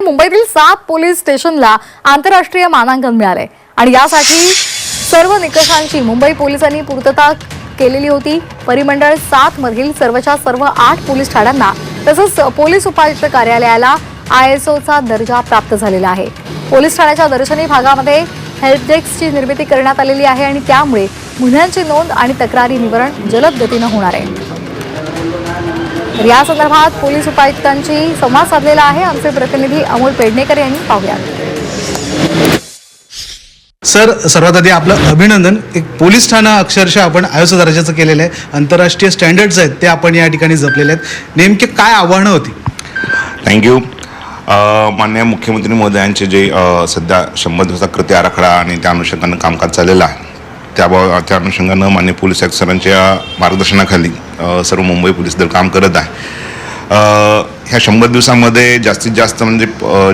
मुंबईतील 7 पोलीस स्टेशनला आंतरराष्ट्रीय मानांकन मिळाले आणि यासाठी सर्व निकषांची मुंबई पोलिसांनी पूर्तता केलेली होती। परिमंडळ 7 मधील सर्वच्या सर्व 8 पोलीस ठाण्यांना तसंच पोलीस उपायुक्त कार्यालयाला ISOचा दर्जा प्राप्त झालेला आहे। पोलीस ठाण्याच्या दर्शनी भागामध्ये हेल्प डेस्कची निर्मिती करण्यात आलेली आहे आणि त्यामुळे गुन्ह्यांची नोंद आणि तक्रारी निवारण जलद गतीने होणार आहे। या संदर्भात पोलीस उपायुक्तांची संवाद साधलेला आहे। आमचे प्रतिनिधी अमोल पेडणेकर यांनी पाहूया। सर, सर्वात आधी आपलं अभिनंदन। एक पोलीस ठाणं अक्षरशः आपण ISO दर्जाचं केलेलं आहे, आंतरराष्ट्रीय स्टँडर्ड्स आहेत ते आपण या ठिकाणी जपलेले आहेत। नेमके काय आव्हानं होती? थँक्यू। माननीय मुख्यमंत्री महोदयांचे जे सध्या 100 दिवसाचा कृती आराखडा आणि त्या अनुषंगानं कामकाज चाललेलं आहे त्या अनुषंगानं माननीय पोलीस आयुक्त सरांच्या मार्गदर्शनाखाली सर्व मुंबई पोलीस दल काम करत आहे। ह्या 100 दिवसांमध्ये जास्तीत जास्त म्हणजे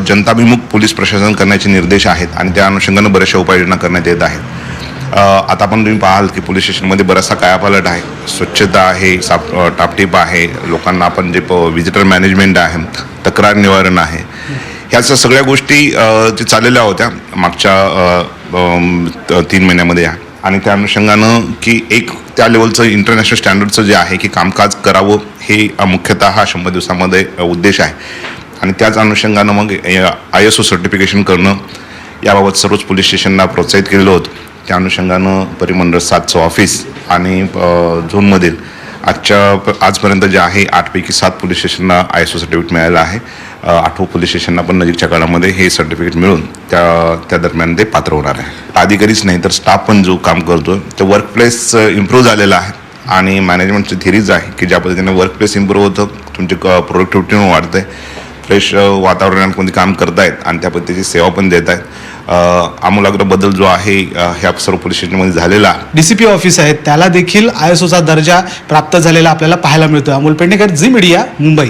जनताभिमुख पोलीस प्रशासन करण्याचे निर्देश आहेत आणि त्या अनुषंगानं बऱ्याचशा उपाययोजना करण्यात येत आहेत। आता आपण तुम्ही पाहाल की पोलीस स्टेशनमध्ये बराचसा कायापालट आहे, स्वच्छता आहे, टापटीप आहे, लोकांना आपण जे व्हिजिटर मॅनेजमेंट आहे, तक्रार निवारण आहे, ह्या सगळ्या गोष्टी जे चाललेल्या होत्या मागच्या 3 महिन्यामध्ये आहे आणि त्या अनुषंगानं की एक त्या लेवलचं इंटरनॅशनल स्टँडर्डचं जे आहे की कामकाज करावं हे मुख्यतः हा 100 दिवसामध्ये उद्देश आहे आणि त्याच अनुषंगानं मग ISO सर्टिफिकेशन करणं याबाबत सर्वच पोलीस स्टेशनला प्रोत्साहित केलेलं होतं। त्या अनुषंगानं परिमंडळ 7चं ऑफिस आणि झोनमधील आजपर्यंत जे आहे 8 पैकी 7 पोलीस स्टेशनला ISO सर्टिफिकेट मिळालं आहे। 8वं पोलीस स्टेशनला पण नजीकच्या काळामध्ये हे सर्टिफिकेट मिळून त्या दरम्यान ते पात्र होणार आहे। अधिकारीच नाही तर स्टाफ पण जो काम करतो तो वर्क प्लेस इम्प्रूव्ह झालेला आहे आणि मॅनेजमेंटची थिरीज आहे की ज्या पद्धतीने वर्क प्लेस इम्प्रूव्ह होतं, तुमची प्रोडक्टिव्हिटी वाढते, फ्रेश वातावरणामध्ये काम करतायत आणि त्या पद्धतीची सेवा पण देत आहेत। आमूलाग्र बदल जो आहे ह्या सर्व पोलीस स्टेशनमध्ये झालेला DCP ऑफिस आहे त्याला देखील ISOचा दर्जा प्राप्त झालेला आपल्याला पाहायला मिळतो। अमोल पेडणेकर, झी मीडिया, मुंबई।